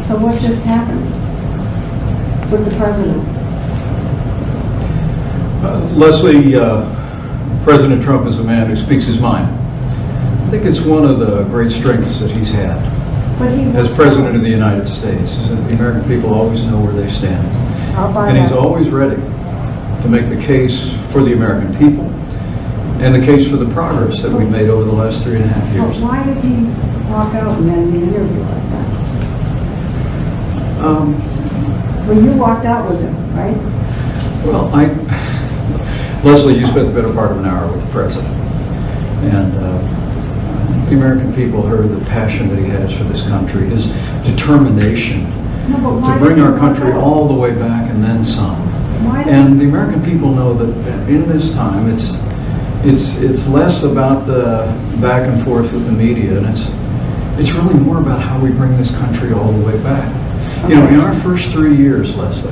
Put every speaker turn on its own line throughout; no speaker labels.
So what just happened with the president?
Leslie, President Trump is a man who speaks his mind. I think it's one of the great strengths that he's had as President of the United States, is that the American people always know where they stand. And he's always ready to make the case for the American people and the case for the progress that we've made over the last 3.5 years.
Why did he walk out and end the interview like that? Well, you walked out with him, right?
Well, Leslie, you spent the better part of an hour with the President. And the American people heard the passion that he has for this country, his determination to bring our country all the way back and then some. And the American people know that in this time, it's less about the back and forth with the media, and it's really more about how we bring this country all the way back. You know, in our first 3 years, Leslie,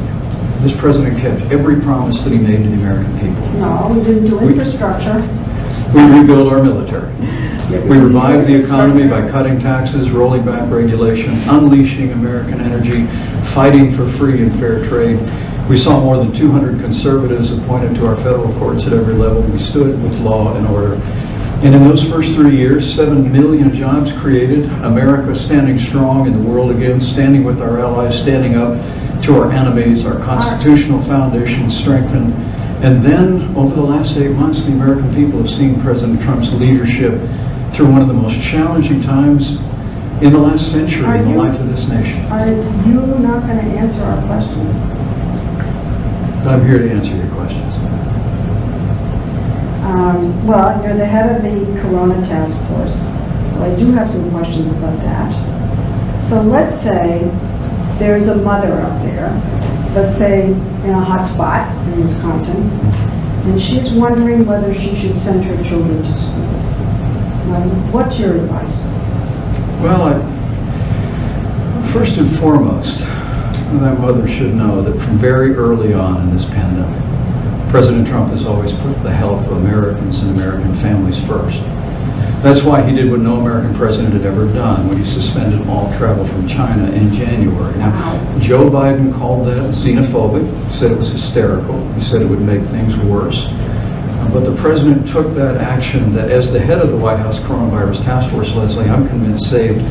this president kept every promise that he made to the American people.
No, we didn't do infrastructure.
We rebuilt our military. We revived the economy by cutting taxes, rolling back regulation, unleashing American energy, fighting for free and fair trade. We saw more than 200 conservatives appointed to our federal courts at every level. We stood with law and order. And in those first 3 years, 7 million jobs created, America standing strong in the world again, standing with our allies, standing up to our enemies, our constitutional foundation strengthened. And then, over the last 8 months, the American people have seen President Trump's leadership through one of the most challenging times in the last century in the life of this nation.
Are you not going to answer our questions?
I'm here to answer your questions.
Well, you're the head of the Corona Task Force, so I do have some questions about that. So let's say there's a mother out there, let's say in a hot spot in Wisconsin, and she's wondering whether she should send her children to school. What's your advice?
Well, first and foremost, that mother should know that from very early on in this pandemic, President Trump has always put the health of Americans and American families first. That's why he did what no American president had ever done when he suspended all travel from China in January. Now, Joe Biden called that xenophobic, said it was hysterical. He said it would make things worse. But the president took that action that, as the head of the White House Coronavirus Task Force, Leslie, I'm convinced saved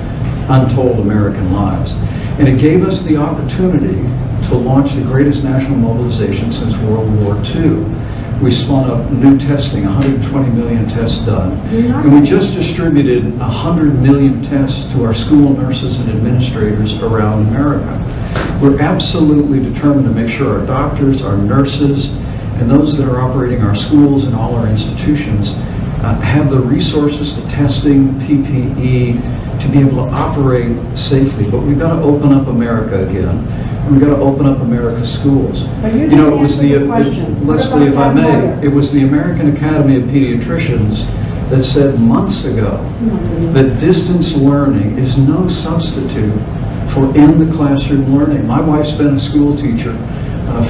untold American lives. And it gave us the opportunity to launch the greatest national mobilization since World War II. We spun up new testing, 120 million tests done. And we just distributed 100 million tests to our school nurses and administrators around America. We're absolutely determined to make sure our doctors, our nurses, and those that are operating our schools and all our institutions have the resources, the testing, PPE, to be able to operate safely. But we've got to open up America again. And we've got to open up America's schools.
You know, it was
Leslie, if I may, it was the American Academy of Pediatricians that said months ago that distance learning is no substitute for in-the-classroom learning. My wife's been a school teacher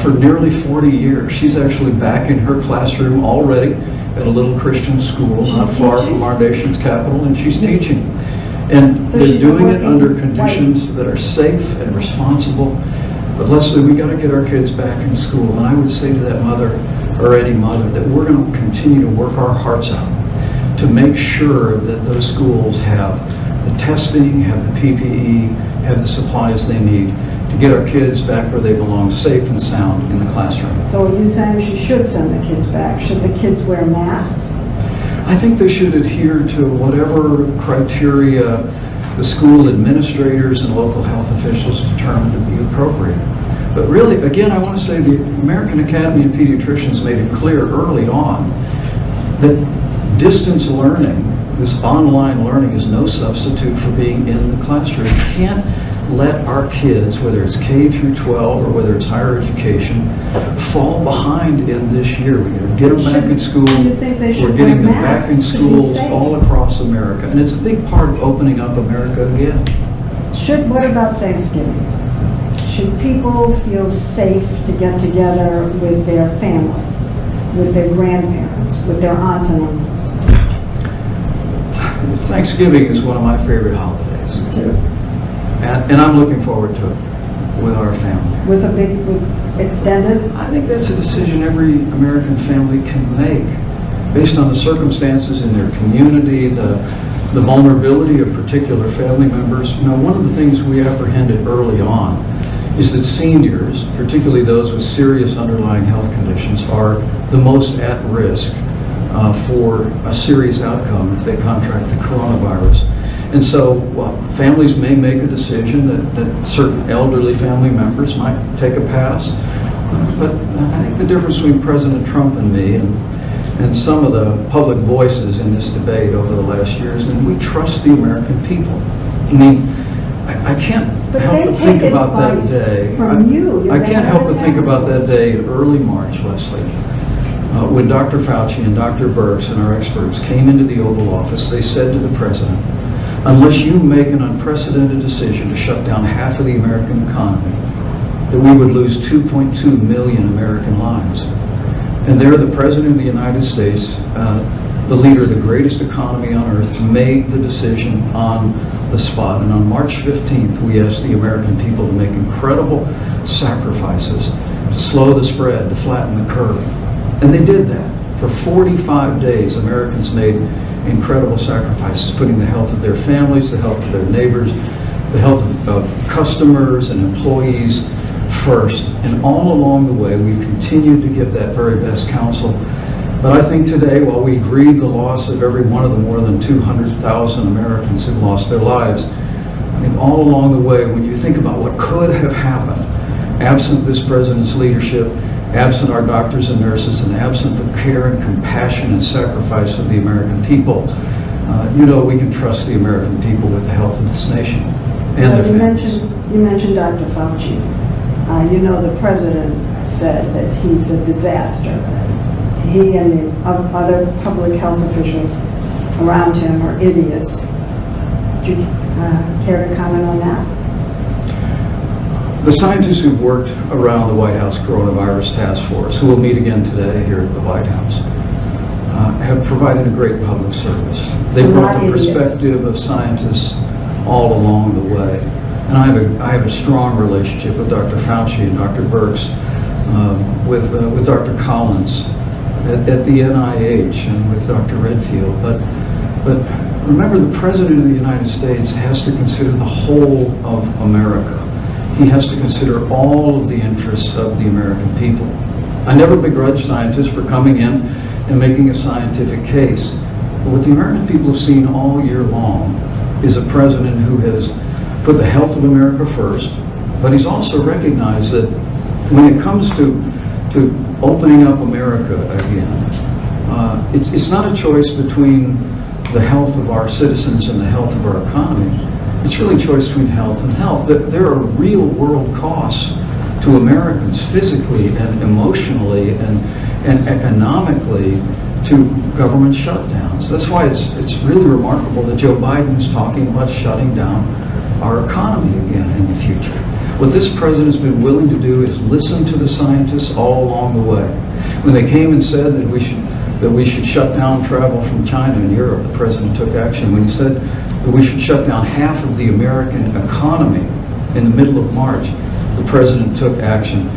for nearly 40 years. She's actually back in her classroom already at a little Christian school not far from our nation's capital, and she's teaching. And they're doing it under conditions that are safe and responsible. But Leslie, we got to get our kids back in school. And I would say to that mother, or any mother, that we're going to continue to work our hearts out to make sure that those schools have the testing, have the PPE, have the supplies they need to get our kids back where they belong, safe and sound in the classroom.
So are you saying she should send the kids back? Should the kids wear masks?
I think they should adhere to whatever criteria the school administrators and local health officials determine to be appropriate. But really, again, I want to say the American Academy of Pediatricians made it clear early on that distance learning, this online learning, is no substitute for being in the classroom. You can't let our kids, whether it's K through 12 or whether it's higher education, fall behind in this year. We're going to get them back in school. We're getting them back in schools all across America. And it's a big part of opening up America again.
What about Thanksgiving? Should people feel safe to get together with their family, with their grandparents, with their aunts and uncles? Thanksgiving is one of my favorite holidays.
Me too. And I'm looking forward to it with our family.
With extended?
I think that's a decision every American family can make based on the circumstances in their community, the vulnerability of particular family members. You know, one of the things we apprehended early on is that seniors, particularly those with serious underlying health conditions, are the most at risk for a serious outcome if they contract the coronavirus. And so families may make a decision that certain elderly family members might take a pass. But I think the difference between President Trump and me and some of the public voices in this debate over the last years, I mean, we trust the American people. I mean, I can't help but think about that day. I can't help but think about that day in early March, Leslie, when Dr. Fauci and Dr. Birx and our experts came into the Oval Office. They said to the president, unless you make an unprecedented decision to shut down half of the American economy, that we would lose 2.2 million American lives. And there, the President of the United States, the leader of the greatest economy on earth, made the decision on the spot. And on March 15th, we asked the American people to make incredible sacrifices to slow the spread, to flatten the curve. And they did that. For 45 days, Americans made incredible sacrifices, putting the health of their families, the health of their neighbors, the health of customers and employees first. And all along the way, we've continued to give that very best counsel. But I think today, while we grieve the loss of every one of the more than 200,000 Americans who've lost their lives, I think all along the way, when you think about what could have happened, absent this president's leadership, absent our doctors and nurses, and absent the care and compassion and sacrifice of the American people, you know we can trust the American people with the health of this nation and their families.
You mentioned Dr. Fauci. You know the president said that he's a disaster. He and the other public health officials around him are idiots. Do you care to comment on that?
The scientists who've worked around the White House Coronavirus Task Force, who will meet again today here at the White House, have provided a great public service. They brought the perspective of scientists all along the way. And I have a strong relationship with Dr. Fauci and Dr. Birx, with Dr. Collins at the NIH and with Dr. Redfield. But remember, the President of the United States has to consider the whole of America. He has to consider all of the interests of the American people. I never begrudge scientists for coming in and making a scientific case. But what the American people have seen all year long is a president who has put the health of America first, but he's also recognized that when it comes to opening up America again, it's not a choice between the health of our citizens and the health of our economy. It's really a choice between health and health. There are real world costs to Americans physically and emotionally and economically to government shutdowns. That's why it's really remarkable that Joe Biden is talking about shutting down our economy again in the future. What this president's been willing to do is listen to the scientists all along the way. When they came and said that we should shut down travel from China and Europe, the president took action. When he said that we should shut down half of the American economy in the middle of March, the president took action.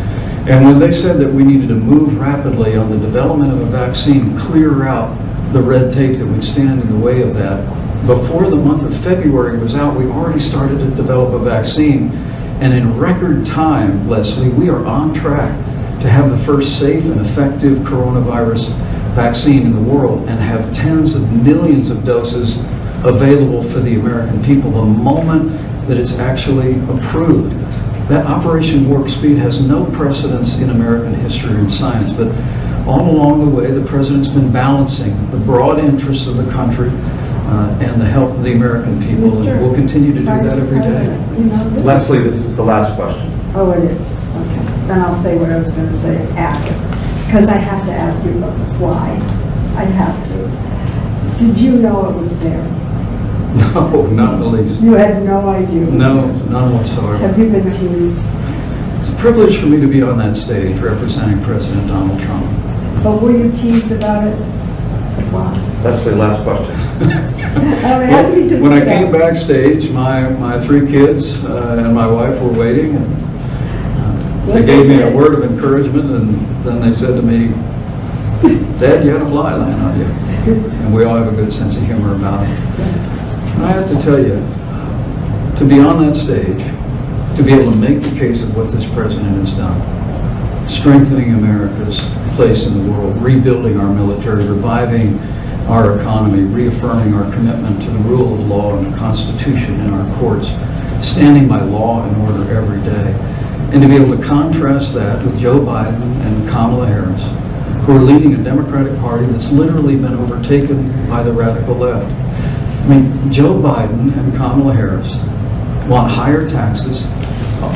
And when they said that we needed to move rapidly on the development of a vaccine, clear out the red tape that would stand in the way of that, before the month of February was out, we already started to develop a vaccine. And in record time, Leslie, we are on track to have the first safe and effective coronavirus vaccine in the world and have tens of millions of doses available for the American people the moment that it's actually approved. That Operation Warp Speed has no precedence in American history and science, but all along the way, the president's been balancing the broad interests of the country and the health of the American people, and we'll continue to do that every day.
Leslie, this is the last question.
Oh, it is? Okay. Then I'll say what I was going to say after, because I have to ask you about the fly. I have to. Did you know it was there?
No, not in the least.
You had no idea?
No, none whatsoever.
Have you been teased?
It's a privilege for me to be on that stage representing President Donald Trump.
But were you teased about it? Wow.
That's the last question.
When I came backstage, my 3 kids and my wife were waiting, and they gave me a word of encouragement, and then they said to me, "Dad, you had a fly line on you." And we all have a good sense of humor about it. And I have to tell you, to be on that stage, to be able to make the case of what this president has done, strengthening America's place in the world, rebuilding our military, reviving our economy, reaffirming our commitment to the rule of law and the Constitution in our courts, standing by law and order every day, and to be able to contrast that with Joe Biden and Kamala Harris, who are leading a Democratic Party that's literally been overtaken by the radical left. I mean, Joe Biden and Kamala Harris want higher taxes,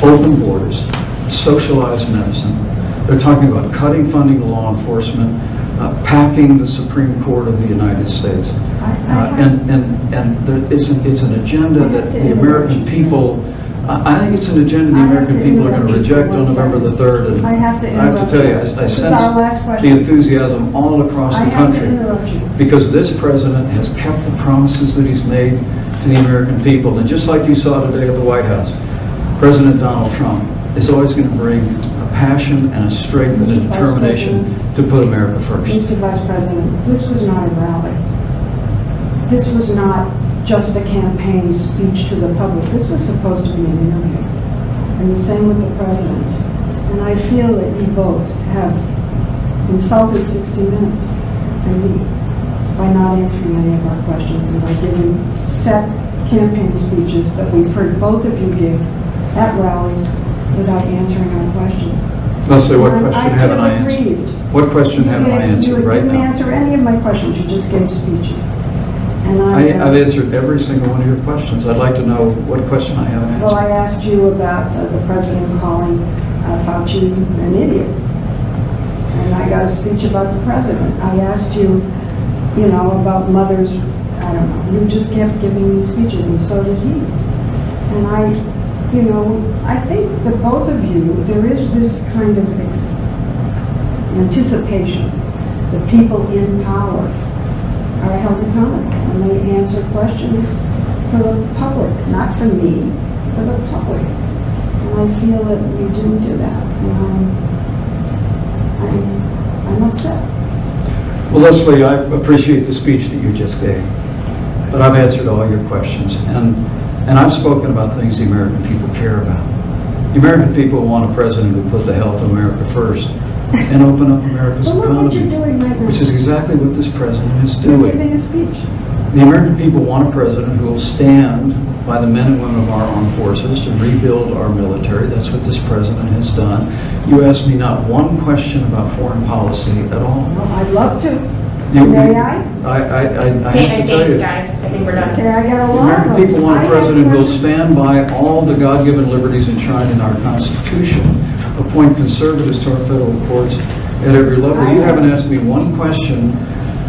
open borders, socialized medicine. They're talking about cutting funding to law enforcement, packing the Supreme Court of the United States. It's an agenda that the American people, I think it's an agenda the American people are going to reject on November the 3rd. And
I have to
tell you, I sense the enthusiasm all across the country. Because this president has kept the promises that he's made to the American people. And just like you saw today at the White House, President Donald Trump is always going to bring a passion and a strength and a determination to put America first.
Mr. Vice President, this was not a rally. This was not just a campaign speech to the public. This was supposed to be an interview. And the same with the president. And I feel that you both have insulted 60 Minutes and me by not answering any of our questions and by giving set campaign speeches that we've heard both of you give at rallies without answering our questions.
Leslie, what question haven't I answered? What question haven't I answered right now?
You didn't answer any of my questions. You just gave speeches. And
I've answered every single one of your questions. I'd like to know what question I haven't answered.
Well, I asked you about the president calling Fauci an idiot. And I got a speech about the president. I asked you, about mothers. I don't know. You just kept giving me speeches, and so did he. And I think that both of you, there is this kind of anticipation that people in power are held accountable and they answer questions for the public, not for me, for the public. And I feel that you didn't do that. And I'm upset.
Well, Leslie, I appreciate the speech that you just gave, but I've answered all your questions, and I've spoken about things the American people care about. The American people want a president who put the health of America first and open up America's
Well, look
economy,
what you're doing right now.
which is exactly what this president is
You're
doing.
giving a speech.
The American people want a president who will stand by the men and women of our armed forces to rebuild our military. That's what this president has done. You asked me not one question about foreign policy at all.
Well, I'd love to.
You-
May I?
I have to
Thanks,
tell you.
guys. I think we're done.
Okay, I got a
The
lot of
American
them.
people want
I
a
have
president who will
questions.
stand by all the God-given liberties enshrined in our Constitution, appoint conservatives to our federal courts at every level. You haven't asked me one question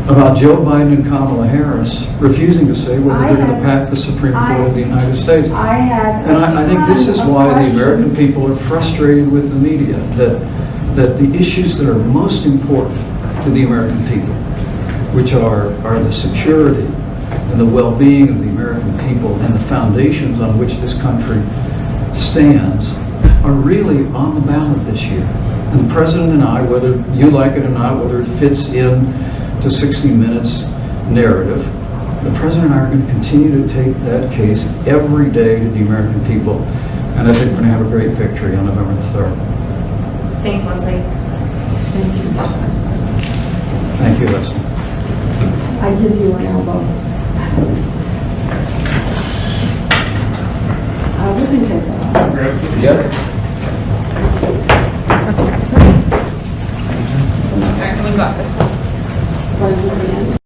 about Joe Biden and Kamala Harris refusing to say whether they're going to pack the Supreme Court of the United States.
I had.
And I think this is why the American
questions.
people are frustrated with the media, that the issues that are most important to the American people, which are the security and the well-being of the American people and the foundations on which this country stands, are really on the ballot this year. And the President and I, whether you like it or not, whether it fits in to 60 Minutes narrative, the President and I are going to continue to take that case every day to the American people. And I think we're going to have a great victory on November the 3rd.
Thanks, Leslie.
Thank you, Mr. Vice President.
Thank you, Leslie.
I give you an elbow. We can take that off.
Yep.
All right, we got this.
One's at the end.